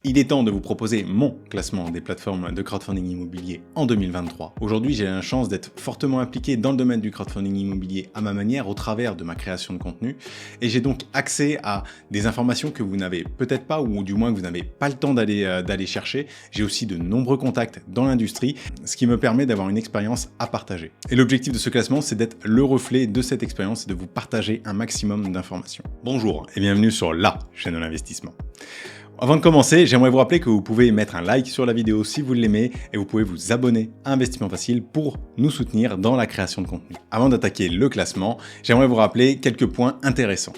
Il est temps de vous proposer mon classement des plateformes de crowdfunding immobilier en 2023. Aujourd'hui, j'ai la chance d'être fortement impliqué dans le domaine du crowdfunding immobilier à ma manière, au travers de ma création de contenu. Et j'ai donc accès à des informations que vous n'avez peut-être pas, ou du moins que vous n'avez pas le temps d'aller chercher. J'ai aussi de nombreux contacts dans l'industrie, ce qui me permet d'avoir une expérience à partager. Et l'objectif de ce classement, c'est d'être le reflet de cette expérience et de vous partager un maximum d'informations. Bonjour et bienvenue sur la chaîne de l'investissement. Avant de commencer, j'aimerais vous rappeler que vous pouvez mettre un like sur la vidéo si vous l'aimez et vous pouvez vous abonner à Investissement Facile pour nous soutenir dans la création de contenu. Avant d'attaquer le classement, j'aimerais vous rappeler quelques points intéressants.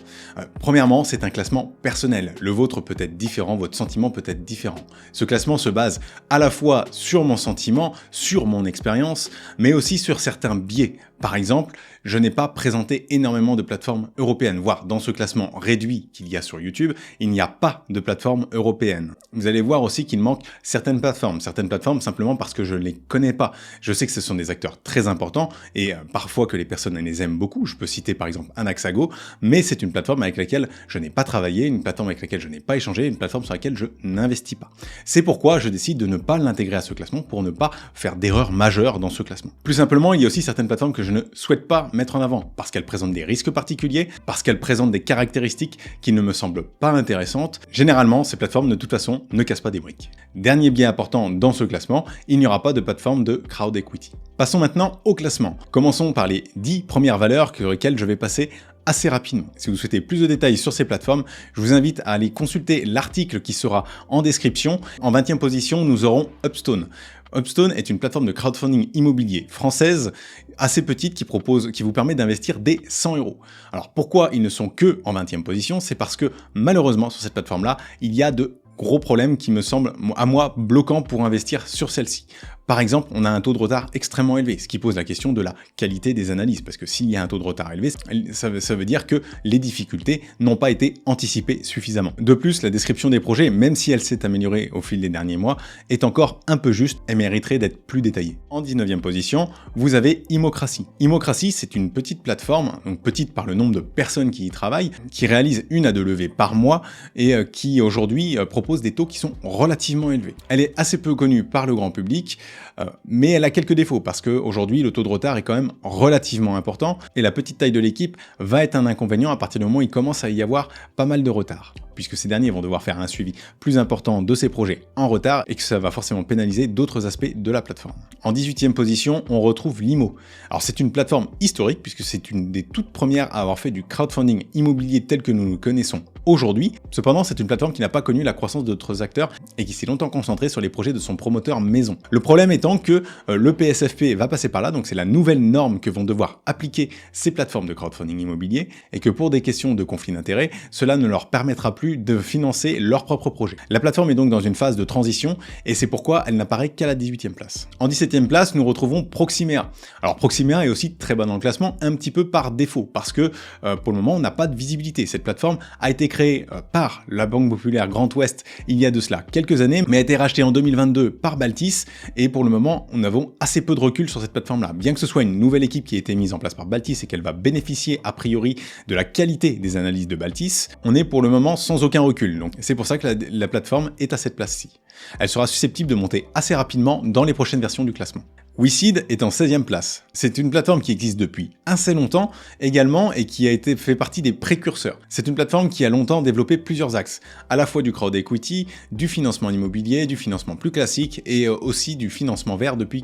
Premièrement, c'est un classement personnel. Le vôtre peut être différent, votre sentiment peut être différent. Ce classement se base à la fois sur mon sentiment, sur mon expérience, mais aussi sur certains biais. Par exemple, je n'ai pas présenté énormément de plateformes européennes, voire dans ce classement réduit qu'il y a sur YouTube, il n'y a pas de plateforme européenne. Vous allez voir aussi qu'il manque certaines plateformes simplement parce que je ne les connais pas. Je sais que ce sont des acteurs très importants et parfois que les personnes les aiment beaucoup. Je peux citer par exemple Anaxago, mais c'est une plateforme avec laquelle je n'ai pas travaillé, une plateforme avec laquelle je n'ai pas échangé, une plateforme sur laquelle je n'investis pas. C'est pourquoi je décide de ne pas l'intégrer à ce classement pour ne pas faire d'erreurs majeures dans ce classement. Plus simplement, il y a aussi certaines plateformes que je ne souhaite pas mettre en avant parce qu'elles présentent des risques particuliers, parce qu'elles présentent des caractéristiques qui ne me semblent pas intéressantes. Généralement, ces plateformes de toute façon ne cassent pas des briques. Dernier biais important dans ce classement, il n'y aura pas de plateforme de crowd equity. Passons maintenant au classement. Commençons par les 10 premières valeurs sur lesquelles je vais passer assez rapidement. Si vous souhaitez plus de détails sur ces plateformes, je vous invite à aller consulter l'article qui sera en description. En 20e position, nous aurons Upstone. Upstone est une plateforme de crowdfunding immobilier française assez petite qui vous permet d'investir dès 100 €. Alors pourquoi ils ne sont que en 20e position? C'est parce que malheureusement sur cette plateforme-là, il y a de gros problèmes qui me semblent à moi bloquants pour investir sur celle-ci. Par exemple, on a un taux de retard extrêmement élevé, ce qui pose la question de la qualité des analyses, parce que s'il y a un taux de retard élevé, ça veut dire que les difficultés n'ont pas été anticipées suffisamment. De plus, la description des projets, même si elle s'est améliorée au fil des derniers mois, est encore un peu juste et mériterait d'être plus détaillée. En 19e position, vous avez Immocracy. Immocracy, c'est une petite plateforme, donc petite par le nombre de personnes qui y travaillent, qui réalise 1 à 2 levées par mois et qui aujourd'hui propose des taux qui sont relativement élevés. Elle est assez peu connue par le grand public, mais elle a quelques défauts parce qu'aujourd'hui le taux de retard est quand même relativement important et la petite taille de l'équipe va être un inconvénient à partir du moment où il commence à y avoir pas mal de retard, puisque ces derniers vont devoir faire un suivi plus important de ces projets en retard et que ça va forcément pénaliser d'autres aspects de la plateforme. En 18e position, on retrouve Limo. Alors c'est une plateforme historique puisque c'est une des toutes premières à avoir fait du crowdfunding immobilier tel que nous le connaissons aujourd'hui. Cependant, c'est une plateforme qui n'a pas connu la croissance d'autres acteurs et qui s'est longtemps concentrée sur les projets de son promoteur maison. Le problème étant que le PSFP va passer par là, donc c'est la nouvelle norme que vont devoir appliquer ces plateformes de crowdfunding immobilier et que pour des questions de conflit d'intérêts, cela ne leur permettra plus de financer leurs propres projets. La plateforme est donc dans une phase de transition et c'est pourquoi elle n'apparaît qu'à la 18e place. En 17e place, nous retrouvons Proximea. Alors Proximea est aussi très bas dans le classement, un petit peu par défaut, parce que pour le moment, on n'a pas de visibilité. Cette plateforme a été créée par la Banque Populaire Grand Ouest il y a de cela quelques années, mais a été rachetée en 2022 par Baltis et pour le moment, nous avons assez peu de recul sur cette plateforme-là. Bien que ce soit une nouvelle équipe qui a été mise en place par Baltis et qu'elle va bénéficier a priori de la qualité des analyses de Baltis, on est pour le moment sans aucun recul. Donc c'est pour ça que la plateforme est à cette place-ci. Elle sera susceptible de monter assez rapidement dans les prochaines versions du classement. WeSeed est en 16e place. C'est une plateforme qui existe depuis assez longtemps également et qui a fait partie des précurseurs. C'est une plateforme qui a longtemps développé plusieurs axes, à la fois du crowd equity, du financement immobilier, du financement plus classique et aussi du financement vert depuis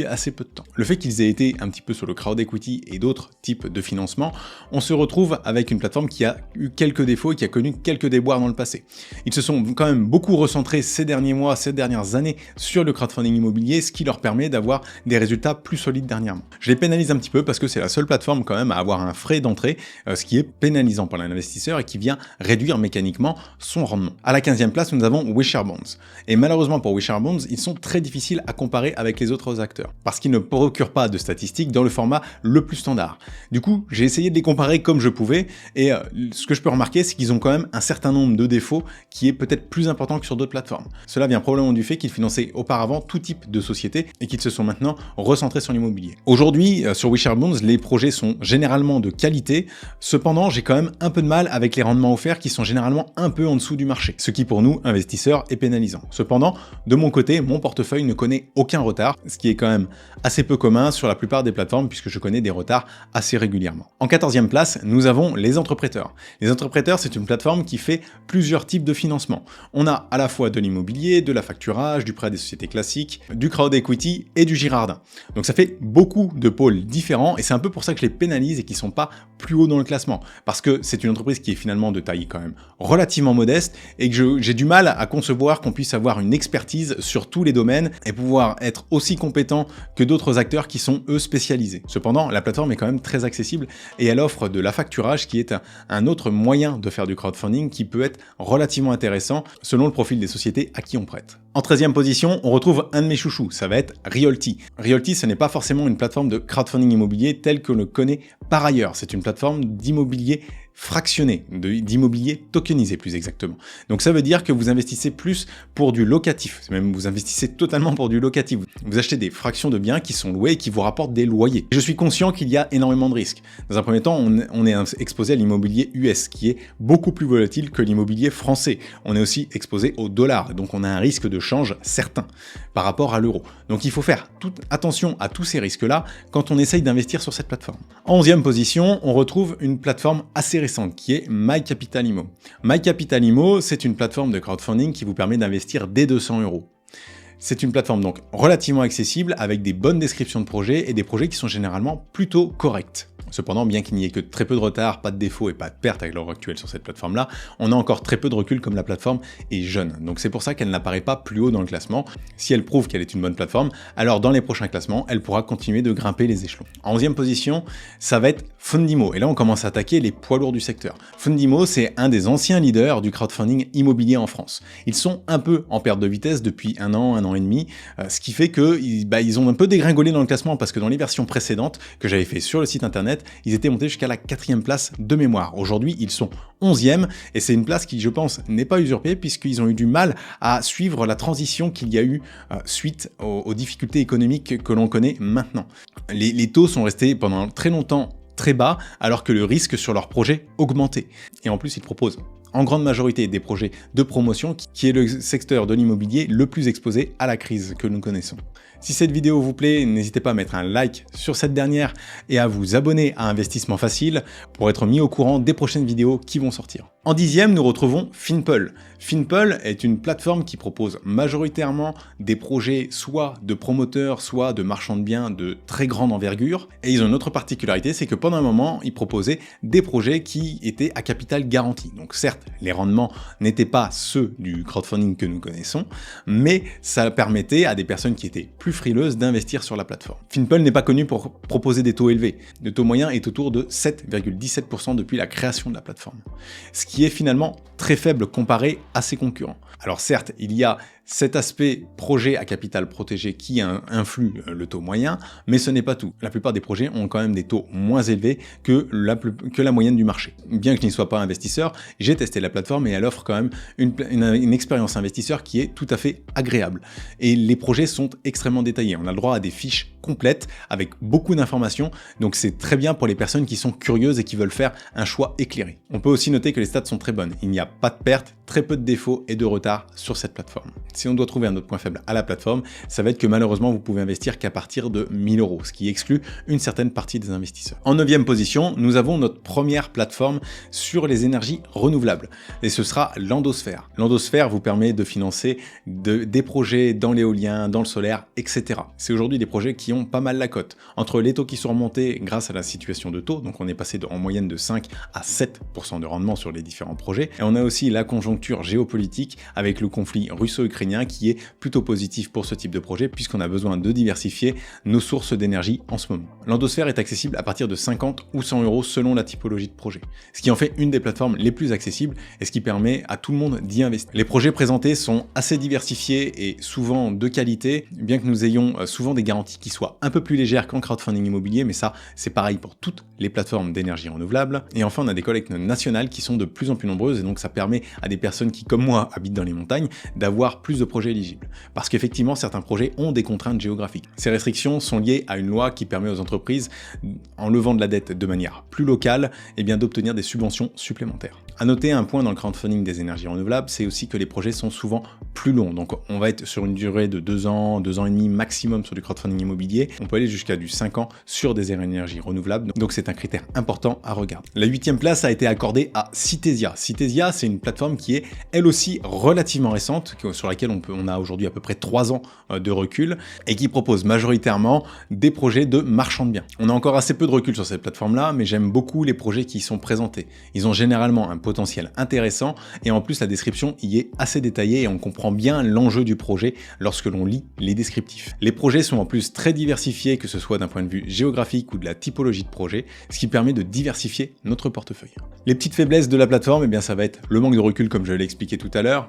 assez peu de temps. Le fait qu'ils aient été un petit peu sur le crowd equity et d'autres types de financement, on se retrouve avec une plateforme qui a eu quelques défauts et qui a connu quelques déboires dans le passé. Ils se sont quand même beaucoup recentrés ces derniers mois, ces dernières années sur le crowdfunding immobilier, ce qui leur permet d'avoir des résultats plus solides dernièrement. Je les pénalise un petit peu parce que c'est la seule plateforme quand même à avoir un frais d'entrée, ce qui est pénalisant pour l'investisseur et qui vient réduire mécaniquement son rendement. À la 15e place, nous avons Wisharebonds. Et malheureusement pour Wisharebonds, ils sont très difficiles à comparer avec les autres acteurs parce qu'ils ne procurent pas de statistiques dans le format le plus standard. Du coup, j'ai essayé de les comparer comme je pouvais et ce que je peux remarquer, c'est qu'ils ont quand même un certain nombre de défauts qui est peut-être plus important que sur d'autres plateformes. Cela vient probablement du fait qu'ils finançaient auparavant tout type de société et qu'ils se sont maintenant maintenant recentré sur l'immobilier. Aujourd'hui, sur WeShareBones, les projets sont généralement de qualité. Cependant, j'ai quand même un peu de mal avec les rendements offerts qui sont généralement un peu en dessous du marché, ce qui pour nous, investisseurs, est pénalisant. Cependant, de mon côté, mon portefeuille ne connaît aucun retard, ce qui est quand même assez peu commun sur la plupart des plateformes puisque je connais des retards assez régulièrement. En 14e place, nous avons les entrepreneurs. Les entrepreneurs, c'est une plateforme qui fait plusieurs types de financement. On a à la fois de l'immobilier, de la facturage, du prêt des sociétés classiques, du crowd equity et du Girardin. Donc ça fait beaucoup de pôles différents et c'est un peu pour ça que je les pénalise et qu'ils ne sont pas plus haut dans le classement. Parce que c'est une entreprise qui est finalement de taille quand même relativement modeste et que j'ai du mal à concevoir qu'on puisse avoir une expertise sur tous les domaines et pouvoir être aussi compétent que d'autres acteurs qui sont eux spécialisés. Cependant, la plateforme est quand même très accessible et elle offre de la facturage qui est un autre moyen de faire du crowdfunding qui peut être relativement intéressant selon le profil des sociétés à qui on prête. En 13e position, on retrouve un de mes chouchous, ça va être Realty. Realty, ce n'est pas forcément une plateforme de crowdfunding immobilier telle que le connaît par ailleurs. C'est une plateforme d'immobilier fractionné, d'immobilier tokenisé plus exactement. Donc ça veut dire que vous investissez plus pour du locatif, même vous investissez totalement pour du locatif. Vous achetez des fractions de biens qui sont loués et qui vous rapportent des loyers. Je suis conscient qu'il y a énormément de risques. Dans un premier temps, on est exposé à l'immobilier US qui est beaucoup plus volatile que l'immobilier français. On est aussi exposé au dollar, donc on a un risque de change certain par rapport à l'euro. Donc il faut faire attention à tous ces risques-là quand on essaye d'investir sur cette plateforme. En 11e position, on retrouve une plateforme assez récente qui est MyCapitalImmo. MyCapitalImmo, c'est une plateforme de crowdfunding qui vous permet d'investir dès 200 €. C'est une plateforme donc relativement accessible avec des bonnes descriptions de projets et des projets qui sont généralement plutôt corrects. Cependant, bien qu'il n'y ait que très peu de retard, pas de défauts et pas de pertes à l'heure actuelle sur cette plateforme-là, on a encore très peu de recul comme la plateforme est jeune. Donc c'est pour ça qu'elle n'apparaît pas plus haut dans le classement. Si elle prouve qu'elle est une bonne plateforme, alors dans les prochains classements, elle pourra continuer de grimper les échelons. En 11e position, ça va être Fundimo. Et là, on commence à attaquer les poids lourds du secteur. Fundimo, c'est un des anciens leaders du crowdfunding immobilier en France. Ils sont un peu en perte de vitesse depuis un an et demi, ce qui fait qu'ils ont un peu dégringolé dans le classement parce que dans les versions précédentes que j'avais fait sur le site internet, ils étaient montés jusqu'à la 4e place de mémoire. Aujourd'hui, ils sont 11e et c'est une place qui, je pense, n'est pas usurpée puisqu'ils ont eu du mal à suivre la transition qu'il y a eu suite aux difficultés économiques que l'on connaît maintenant. Les taux sont restés pendant très longtemps très bas alors que le risque sur leur projet augmentait. Et en plus, ils proposent en grande majorité des projets de promotion qui est le secteur de l'immobilier le plus exposé à la crise que nous connaissons. Si cette vidéo vous plaît, n'hésitez pas à mettre un like sur cette dernière et à vous abonner à Investissement Facile pour être mis au courant des prochaines vidéos qui vont sortir. En 10e, nous retrouvons Finpul. Finpul est une plateforme qui propose majoritairement des projets soit de promoteurs, soit de marchands de biens de très grande envergure. Et ils ont une autre particularité, c'est que pendant un moment, ils proposaient des projets qui étaient à capital garanti. Donc certes, les rendements n'étaient pas ceux du crowdfunding que nous connaissons, mais ça permettait à des personnes qui étaient plus frileuses d'investir sur la plateforme. Finpul n'est pas connu pour proposer des taux élevés. Le taux moyen est autour de 7,17% depuis la création de la plateforme. Ce qui est finalement très faible comparé à ses concurrents. Alors certes, il y a cet aspect projet à capital protégé qui influe le taux moyen, mais ce n'est pas tout. La plupart des projets ont quand même des taux moins élevés que la moyenne du marché. Bien que je n'y sois pas investisseur, j'ai testé la plateforme et elle offre quand même une expérience investisseur qui est tout à fait agréable. Et les projets sont extrêmement détaillés. On a le droit à des fiches complètes avec beaucoup d'informations, donc c'est très bien pour les personnes qui sont curieuses et qui veulent faire un choix éclairé. On peut aussi noter que les stats sont très bonnes. Il n'y a pas de pertes, très peu de défauts et de retard sur cette plateforme. Si on doit trouver un autre point faible à la plateforme, ça va être que malheureusement vous pouvez investir qu'à partir de 1000 €, ce qui exclut une certaine partie des investisseurs. En 9e position, nous avons notre première plateforme sur les énergies renouvelables et ce sera Landosphère. Landosphère vous permet de financer des projets dans l'éolien, dans le solaire, etc. C'est aujourd'hui des projets qui ont pas mal la cote. Entre les taux qui sont remontés grâce à la situation de taux, donc on est passé en moyenne de 5 à 7% de rendement sur les différents projets, et on a aussi la conjoncture géopolitique avec le conflit russo-ukrainien qui est plutôt positif pour ce type de projet puisqu'on a besoin de diversifier nos sources d'énergie en ce moment. Landosphère est accessible à partir de 50 ou 100 € selon la typologie de projet, ce qui en fait une des plateformes les plus accessibles et ce qui permet à tout le monde d'y investir. Les projets présentés sont assez diversifiés et souvent de qualité, bien que nous ayons souvent des garanties qui soient un peu plus légères qu'en crowdfunding immobilier, mais ça c'est pareil pour toutes les plateformes d'énergie renouvelable. Et enfin on a des collectes nationales qui sont de plus plus en plus nombreuses et donc ça permet à des personnes qui, comme moi, habitent dans les montagnes, d'avoir plus de projets éligibles. Parce qu'effectivement, certains projets ont des contraintes géographiques. Ces restrictions sont liées à une loi qui permet aux entreprises, en levant de la dette de manière plus locale, d'obtenir des subventions supplémentaires. À noter un point dans le crowdfunding des énergies renouvelables, c'est aussi que les projets sont souvent plus longs. Donc on va être sur une durée de 2 ans, 2 ans et demi maximum sur du crowdfunding immobilier. On peut aller jusqu'à du 5 ans sur des énergies renouvelables. Donc c'est un critère important à regarder. La 8e place a été accordée à Citesia. Citesia, c'est une plateforme qui est elle aussi relativement récente, sur laquelle on a aujourd'hui à peu près 3 ans de recul et qui propose majoritairement des projets de marchand de biens. On a encore assez peu de recul sur cette plateforme-là, mais j'aime beaucoup les projets qui y sont présentés. Ils ont généralement un potentiel intéressant et en plus la description y est assez détaillée et on comprend bien l'enjeu du projet lorsque l'on lit les descriptifs. Les projets sont en plus très diversifiés, que ce soit d'un point de vue géographique ou de la typologie de projet, ce qui permet de diversifier notre portefeuille. Les petites faiblesses de la plateforme, ça va être le manque de recul comme je l'ai expliqué tout à l'heure,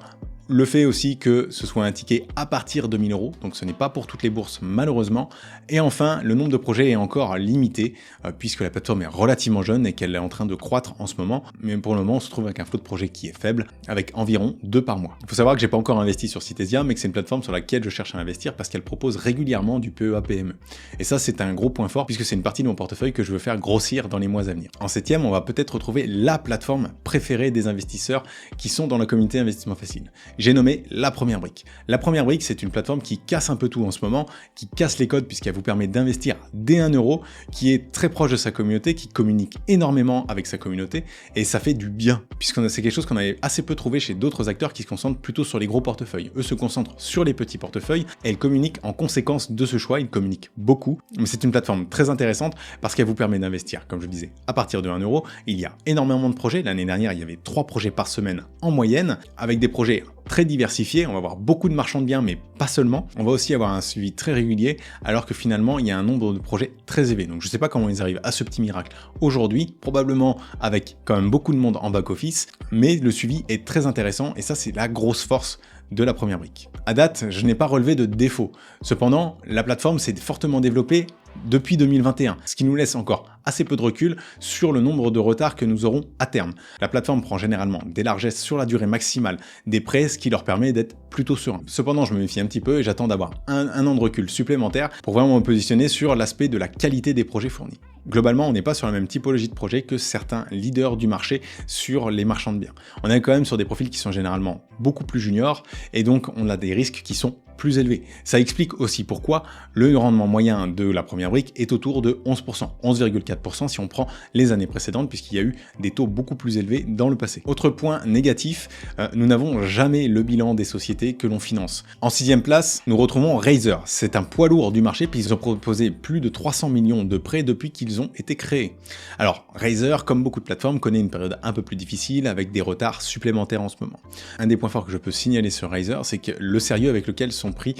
le fait aussi que ce soit indiqué à partir de 1000 €, donc ce n'est pas pour toutes les bourses malheureusement. Et enfin, le nombre de projets est encore limité, puisque la plateforme est relativement jeune et qu'elle est en train de croître en ce moment. Mais pour le moment, on se trouve avec un flot de projets qui est faible, avec environ 2 par mois. Il faut savoir que j'ai pas encore investi sur Citesia, mais que c'est une plateforme sur laquelle je cherche à investir parce qu'elle propose régulièrement du PEA-PME. Et ça, c'est un gros point fort, puisque c'est une partie de mon portefeuille que je veux faire grossir dans les mois à venir. En 7e, on va peut-être retrouver la plateforme préférée des investisseurs qui sont dans la communauté Investissement Facile. J'ai nommé La Première Brique. La Première Brique, c'est une plateforme qui casse un peu tout en ce moment, qui casse les codes puisqu'elle vous permet d'investir dès 1 €, qui est très proche de sa communauté, qui communique énormément avec sa communauté, et ça fait du bien, puisque c'est quelque chose qu'on avait assez peu trouvé chez d'autres acteurs qui se concentrent plutôt sur les gros portefeuilles. Eux se concentrent sur les petits portefeuilles, et ils communiquent en conséquence de ce choix, ils communiquent beaucoup, mais c'est une plateforme très intéressante parce qu'elle vous permet d'investir, comme je disais, à partir de 1 €. Il y a énormément de projets, l'année dernière il y avait 3 projets par semaine en moyenne, avec des projets très diversifié, on va avoir beaucoup de marchands de biens, mais pas seulement. On va aussi avoir un suivi très régulier, alors que finalement, il y a un nombre de projets très élevé. Donc je ne sais pas comment ils arrivent à ce petit miracle aujourd'hui, probablement avec quand même beaucoup de monde en back-office, mais le suivi est très intéressant, et ça, c'est la grosse force de La Première Brique. À date, je n'ai pas relevé de défaut. Cependant, la plateforme s'est fortement développée depuis 2021, ce qui nous laisse encore assez peu de recul sur le nombre de retards que nous aurons à terme. La plateforme prend généralement des largesses sur la durée maximale des prêts, ce qui leur permet d'être plutôt serein. Cependant, je me méfie un petit peu et j'attends d'avoir un an de recul supplémentaire pour vraiment me positionner sur l'aspect de la qualité des projets fournis. Globalement, on n'est pas sur la même typologie de projet que certains leaders du marché sur les marchands de biens. On est quand même sur des profils qui sont généralement beaucoup plus juniors et donc on a des risques qui sont plus élevé. Ça explique aussi pourquoi le rendement moyen de La Première Brique est autour de 11%, 11,4% si on prend les années précédentes, puisqu'il y a eu des taux beaucoup plus élevés dans le passé. Autre point négatif, nous n'avons jamais le bilan des sociétés que l'on finance. En 6e place, nous retrouvons Razer. C'est un poids lourd du marché, puisqu'ils ont proposé plus de 300 millions de prêts depuis qu'ils ont été créés. Alors, Razer, comme beaucoup de plateformes, connaît une période un peu plus difficile, avec des retards supplémentaires en ce moment. Un des points forts que je peux signaler sur Razer, c'est que le sérieux avec lequel sont pris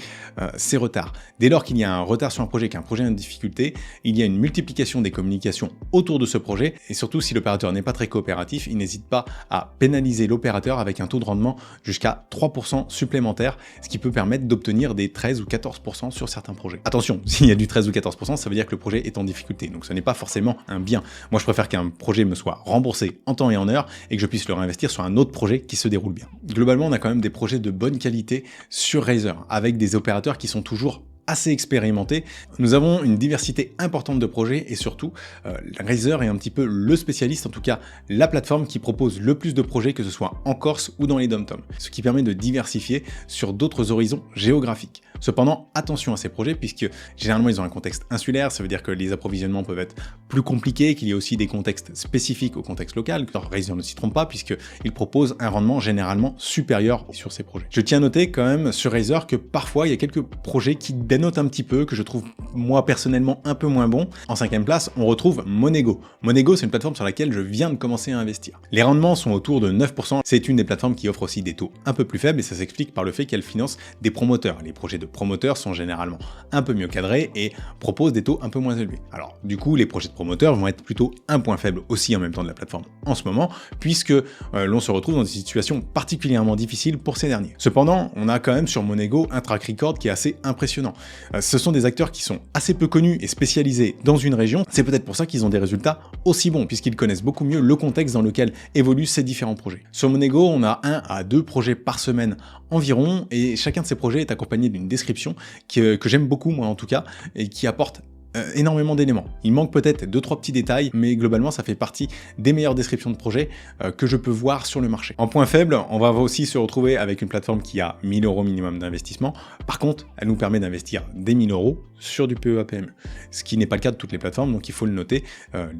ces retards. Dès lors qu'il y a un retard sur un projet, qu'un projet est en difficulté, il y a une multiplication des communications autour de ce projet, et surtout si l'opérateur n'est pas très coopératif, il n'hésite pas à pénaliser l'opérateur avec un taux de rendement jusqu'à 3% supplémentaire, ce qui peut permettre d'obtenir des 13 ou 14% sur certains projets. Attention, s'il y a du 13 ou 14%, ça veut dire que le projet est en difficulté, donc ce n'est pas forcément un bien. Moi je préfère qu'un projet me soit remboursé en temps et en heure, et que je puisse le réinvestir sur un autre projet qui se déroule bien. Globalement, on a quand même des projets de bonne qualité sur Razer, avec des opérateurs qui sont toujours assez expérimentés. Nous avons une diversité importante de projets et surtout, Razer est un petit peu le spécialiste, en tout cas la plateforme qui propose le plus de projets, que ce soit en Corse ou dans les dom-toms, ce qui permet de diversifier sur d'autres horizons géographiques. Cependant, attention à ces projets, puisque généralement ils ont un contexte insulaire, ça veut dire que les approvisionnements peuvent être plus compliqués, qu'il y a aussi des contextes spécifiques au contexte local. Alors, Razer ne s'y trompe pas, puisqu'il propose un rendement généralement supérieur sur ces projets. Je tiens à noter quand même sur Razer que parfois il y a quelques projets qui dénotent un petit peu, que je trouve moi personnellement un peu moins bons. En 5e place, on retrouve Monego. Monego, c'est une plateforme sur laquelle je viens de commencer à investir. Les rendements sont autour de 9%. C'est une des plateformes qui offre aussi des taux un peu plus faibles, et ça s'explique par le fait qu'elle finance des promoteurs, les projets de promoteurs sont généralement un peu mieux cadrés et proposent des taux un peu moins élevés. Alors du coup, les projets de promoteurs vont être plutôt un point faible aussi en même temps de la plateforme en ce moment, puisque l'on se retrouve dans des situations particulièrement difficiles pour ces derniers. Cependant, on a quand même sur Monego un track record qui est assez impressionnant. Ce sont des acteurs qui sont assez peu connus et spécialisés dans une région, c'est peut-être pour ça qu'ils ont des résultats aussi bons, puisqu'ils connaissent beaucoup mieux le contexte dans lequel évoluent ces différents projets. Sur Monego, on a 1 à 2 projets par semaine environ, et chacun de ces projets est accompagné d'une description que j'aime beaucoup, moi en tout cas, et qui apporte énormément d'éléments. Il manque peut-être 2-3 petits détails, mais globalement ça fait partie des meilleures descriptions de projets que je peux voir sur le marché. En point faible, on va aussi se retrouver avec une plateforme qui a 1000 € minimum d'investissement. Par contre, elle nous permet d'investir des 1000 € sur du PEA-PME, ce qui n'est pas le cas de toutes les plateformes, donc il faut le noter.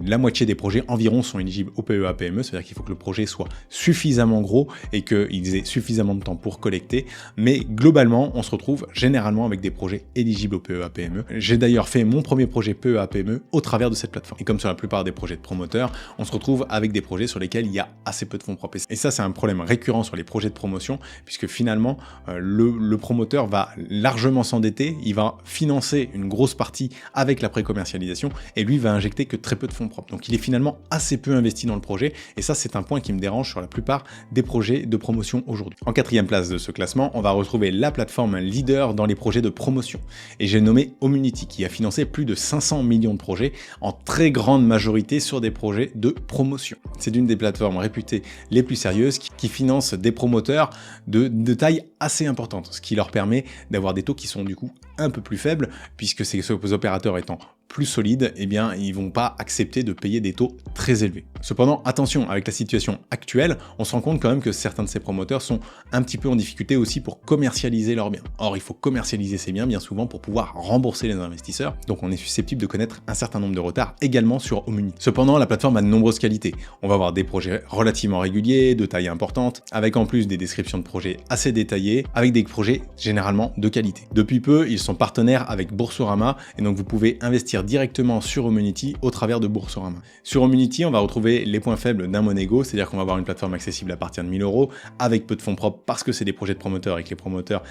La moitié des projets environ sont éligibles au PEA-PME, c'est-à-dire qu'il faut que le projet soit suffisamment gros et qu'ils aient suffisamment de temps pour collecter, mais globalement, on se retrouve généralement avec des projets éligibles au PEA-PME. J'ai d'ailleurs fait mon premier projet PEA-PME au travers de cette plateforme. Et comme sur la plupart des projets de promoteurs, on se retrouve avec des projets sur lesquels il y a assez peu de fonds propres. Et ça, c'est un problème récurrent sur les projets de promotion, puisque finalement, le promoteur va largement s'endetter, il va financer une grosse partie avec la pré-commercialisation, et lui va injecter que très peu de fonds propres. Donc il est finalement assez peu investi dans le projet, et ça, c'est un point qui me dérange sur la plupart des projets de promotion aujourd'hui. En 4e place de ce classement, on va retrouver la plateforme leader dans les projets de promotion. Et j'ai nommé Omunity, qui a financé plus de 500 millions de projets, en très grande majorité sur des projets de promotion. C'est une des plateformes réputées les plus sérieuses qui finance des promoteurs de taille assez importante, ce qui leur permet d'avoir des taux qui sont du coup un peu plus faibles, puisque ces opérateurs étant plus solides, eh bien, ils vont pas accepter de payer des taux très élevés. Cependant, attention, avec la situation actuelle, on se rend compte quand même que certains de ces promoteurs sont un petit peu en difficulté aussi pour commercialiser leurs biens. Or, il faut commercialiser ces biens bien souvent pour pouvoir rembourser les investisseurs, donc on est susceptible de connaître un certain nombre de retards également sur Omunity. Cependant, la plateforme a de nombreuses qualités. On va avoir des projets relativement réguliers, de taille importante, avec en plus des descriptions de projets assez détaillées, avec des projets généralement de qualité. Depuis peu, ils sont partenaires avec Boursorama, et donc vous pouvez investir directement sur Omunity au travers de Boursorama. Sur Omunity, on va retrouver les points faibles d'un Monego, c'est-à-dire qu'on va avoir une plateforme accessible à partir de 1000 €, avec peu de fonds propres parce que c'est des projets de promoteurs et que les promoteurs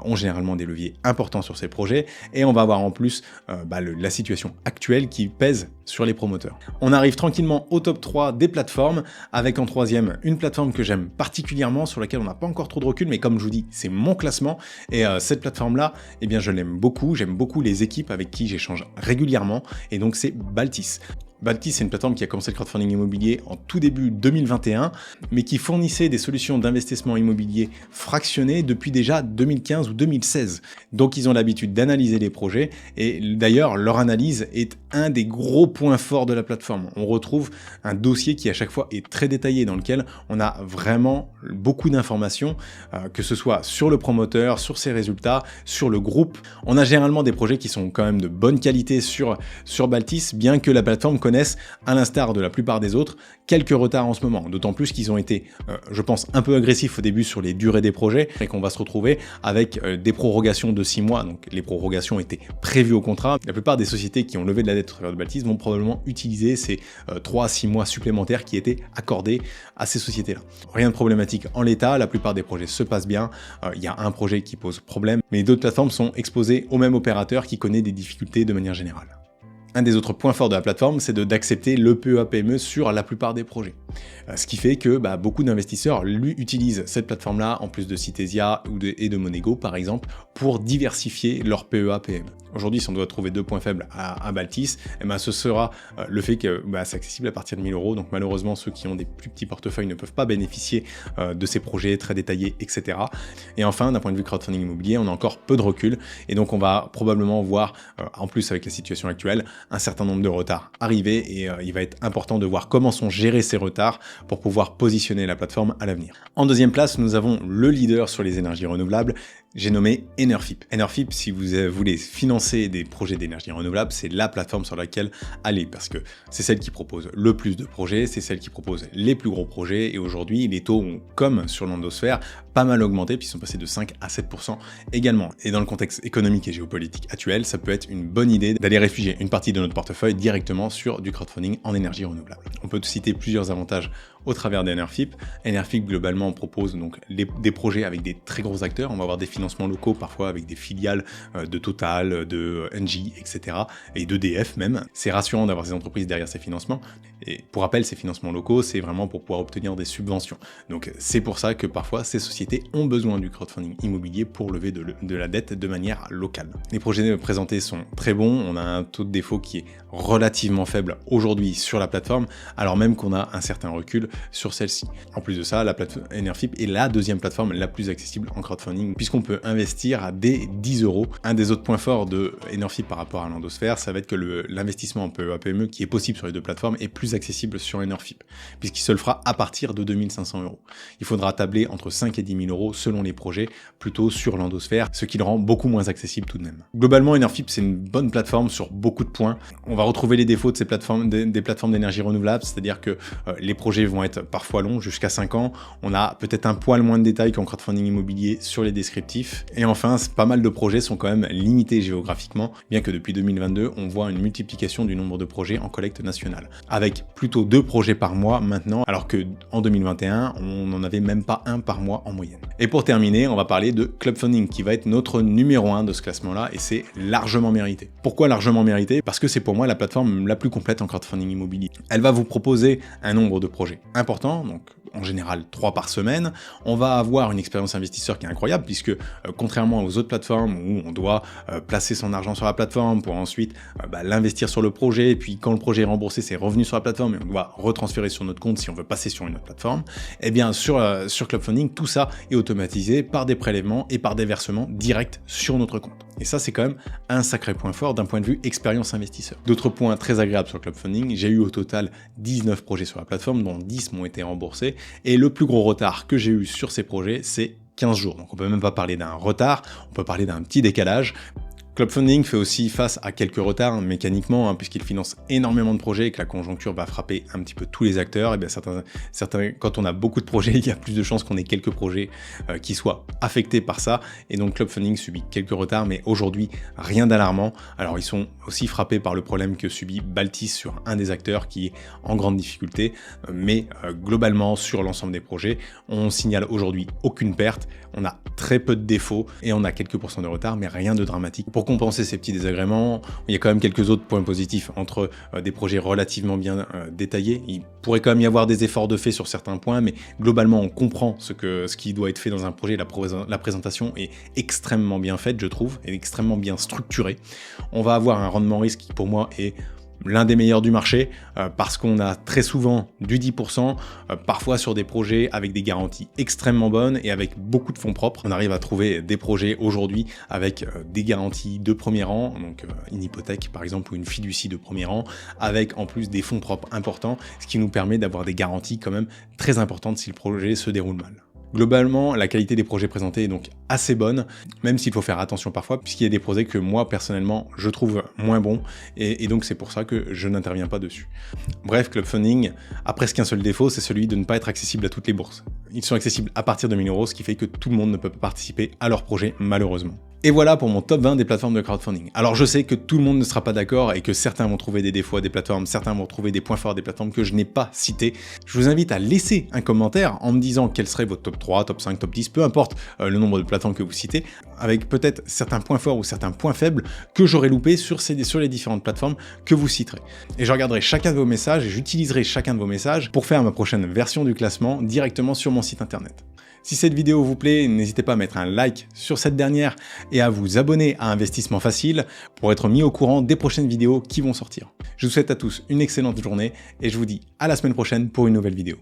ont généralement des leviers importants sur ces projets, et on va avoir en plus la situation actuelle qui pèse sur les promoteurs. On arrive tranquillement au top 3 des plateformes, avec en 3e une plateforme que j'aime particulièrement, sur laquelle on n'a pas encore trop de recul, mais comme je vous dis, c'est mon classement, et cette plateforme-là, eh bien je l'aime beaucoup, j'aime beaucoup les équipes avec qui j'échange régulièrement, et donc c'est Baltis. Baltis, c'est une plateforme qui a commencé le crowdfunding immobilier en tout début 2021, mais qui fournissait des solutions d'investissement immobilier fractionnées depuis déjà 2015 ou 2016. Donc ils ont l'habitude d'analyser les projets, et d'ailleurs leur analyse est un des gros points forts de la plateforme. On retrouve un dossier qui à chaque fois est très détaillé, dans lequel on a vraiment beaucoup d'informations, que ce soit sur le promoteur, sur ses résultats, sur le groupe. On a généralement des projets qui sont quand même de bonne qualité sur Baltis, bien que la plateforme connaisse, à l'instar de la plupart des autres, quelques retards en ce moment. D'autant plus qu'ils ont été, je pense, un peu agressifs au début sur les durées des projets, et qu'on va se retrouver avec des prorogations de 6 mois. Donc les prorogations étaient prévues au contrat. La plupart des sociétés qui ont levé de la dette au travers de Baltis vont probablement utiliser ces 3 à 6 mois supplémentaires qui étaient accordés à ces sociétés-là. Rien de problématique en l'état, la plupart des projets se passent bien. Il y a un projet qui pose problème, mais d'autres plateformes sont exposées au même opérateur qui connaît des difficultés de manière générale. Un des autres points forts de la plateforme, c'est d'accepter le PEA-PME sur la plupart des projets. Ce qui fait que beaucoup d'investisseurs utilisent cette plateforme-là, en plus de Citesia et de Monego par exemple, pour diversifier leur PEA-PME. Aujourd'hui, si on doit trouver 2 points faibles à Baltis, ce sera le fait que c'est accessible à partir de 1000 €, donc malheureusement ceux qui ont des plus petits portefeuilles ne peuvent pas bénéficier de ces projets très détaillés, etc. Et enfin, d'un point de vue crowdfunding immobilier, on a encore peu de recul, et donc on va probablement voir, en plus avec la situation actuelle, un certain nombre de retards arriver, et il va être important de voir comment sont gérés ces retards pour pouvoir positionner la plateforme à l'avenir. En 2e place, nous avons le leader sur les énergies renouvelables, j'ai nommé Enerfip. Enerfip, si vous voulez financer des projets d'énergie renouvelable, c'est la plateforme sur laquelle aller, parce que c'est celle qui propose le plus de projets, c'est celle qui propose les plus gros projets, et aujourd'hui, les taux ont, comme sur l'endosphère, pas mal augmenté, puis ils sont passés de 5 à 7% également. Et dans le contexte économique et géopolitique actuel, ça peut être une bonne idée d'aller réfugier une partie de notre portefeuille directement sur du crowdfunding en énergie renouvelable. On peut citer plusieurs avantages au travers d'Enerfip. Enerfip globalement propose donc des projets avec des très gros acteurs. On va avoir des financements locaux parfois avec des filiales de Total, de Engie, etc. et d'EDF même. C'est rassurant d'avoir ces entreprises derrière ces financements. Et pour rappel, ces financements locaux, c'est vraiment pour pouvoir obtenir des subventions. Donc c'est pour ça que parfois ces sociétés ont besoin du crowdfunding immobilier pour lever de la dette de manière locale. Les projets présentés sont très bons, on a un taux de défaut qui est relativement faible aujourd'hui sur la plateforme, alors même qu'on a un certain recul sur celle-ci. En plus de ça, la plateforme Enerfip est la deuxième plateforme la plus accessible en crowdfunding, puisqu'on peut investir à dès 10 €. Un des autres points forts de Enerfip par rapport à Landosphère, ça va être que l'investissement en PEA-PME qui est possible sur les deux plateformes est plus accessible sur Enerfip, puisqu'il se le fera à partir de 2 500 €. Il faudra tabler entre 5 et 10 000 € selon les projets, plutôt sur Landosphère, ce qui le rend beaucoup moins accessible tout de même. Globalement, Enerfip, c'est une bonne plateforme sur beaucoup de points. On va retrouver les défauts de ces plateformes, des plateformes d'énergie renouvelable, c'est-à-dire que les projets vont être parfois longs, jusqu'à 5 ans. On a peut-être un poil moins de détails qu'en crowdfunding immobilier sur les descriptifs. Et enfin, pas mal de projets sont quand même limités géographiquement, bien que depuis 2022, on voit une multiplication du nombre de projets en collecte nationale, avec plutôt 2 projets par mois maintenant, alors qu'en 2021, on n'en avait même pas un par mois en moyenne. Et pour terminer, on va parler de Clubfunding, qui va être notre numéro 1 de ce classement-là, et c'est largement mérité. Pourquoi largement mérité? Parce que c'est pour moi la plateforme la plus complète en crowdfunding immobilier. Elle va vous proposer un nombre de projets importants, donc en général 3 par semaine. On va avoir une expérience investisseur qui est incroyable, puisque contrairement aux autres plateformes où on doit placer son argent sur la plateforme pour ensuite l'investir sur le projet, et puis quand le projet est remboursé, c'est revenu sur la plateforme et on doit retransférer sur notre compte si on veut passer sur une autre plateforme, et bien sur Clubfunding, tout ça est automatisé par des prélèvements et par des versements directs sur notre compte. Et ça, c'est quand même un sacré point fort d'un point de vue expérience investisseur. D'autres points très agréables sur Clubfunding, j'ai eu au total 19 projets sur la plateforme, dont 10 m'ont été remboursés, et le plus gros retard que j'ai eu sur ces projets, c'est 15 jours. Donc on peut même pas parler d'un retard, on peut parler d'un petit décalage. Clubfunding fait aussi face à quelques retards mécaniquement, puisqu'il finance énormément de projets et que la conjoncture va frapper un petit peu tous les acteurs. Et bien certains, quand on a beaucoup de projets, il y a plus de chances qu'on ait quelques projets qui soient affectés par ça. Et donc Clubfunding subit quelques retards, mais aujourd'hui, rien d'alarmant. Alors ils sont aussi frappés par le problème que subit Baltis sur un des acteurs qui est en grande difficulté. Mais globalement, sur l'ensemble des projets, on signale aujourd'hui aucune perte. On a très peu de défauts et on a quelques pourcents de retard, mais rien de dramatique. Pour compenser ces petits désagréments, il y a quand même quelques autres points positifs entre des projets relativement bien détaillés. Il pourrait quand même y avoir des efforts de fait sur certains points, mais globalement on comprend ce qui doit être fait dans un projet. La présentation est extrêmement bien faite, je trouve, et extrêmement bien structurée. On va avoir un rendement risque qui pour moi est l'un des meilleurs du marché, parce qu'on a très souvent du 10%, parfois sur des projets avec des garanties extrêmement bonnes et avec beaucoup de fonds propres. On arrive à trouver des projets aujourd'hui avec des garanties de premier rang, donc une hypothèque par exemple ou une fiducie de premier rang, avec en plus des fonds propres importants, ce qui nous permet d'avoir des garanties quand même très importantes si le projet se déroule mal. Globalement, la qualité des projets présentés est donc assez bonne, même s'il faut faire attention parfois, puisqu'il y a des projets que moi, personnellement, je trouve moins bons, et donc c'est pour ça que je n'interviens pas dessus. Bref, Clubfunding a presque un seul défaut, c'est celui de ne pas être accessible à toutes les bourses. Ils sont accessibles à partir de 1 000 €, ce qui fait que tout le monde ne peut pas participer à leur projet, malheureusement. Et voilà pour mon top 20 des plateformes de crowdfunding. Alors je sais que tout le monde ne sera pas d'accord et que certains vont trouver des défauts à des plateformes, certains vont trouver des points forts à des plateformes que je n'ai pas cités. Je vous invite à laisser un commentaire en me disant quel serait votre top 3, top 5, top 10, peu importe le nombre de plateformes que vous citez, avec peut-être certains points forts ou certains points faibles que j'aurais loupés sur les différentes plateformes que vous citerez. Et je regarderai chacun de vos messages et j'utiliserai chacun de vos messages pour faire ma prochaine version du classement directement sur mon site internet. Si cette vidéo vous plaît, n'hésitez pas à mettre un like sur cette dernière et à vous abonner à Investissement Facile pour être mis au courant des prochaines vidéos qui vont sortir. Je vous souhaite à tous une excellente journée et je vous dis à la semaine prochaine pour une nouvelle vidéo.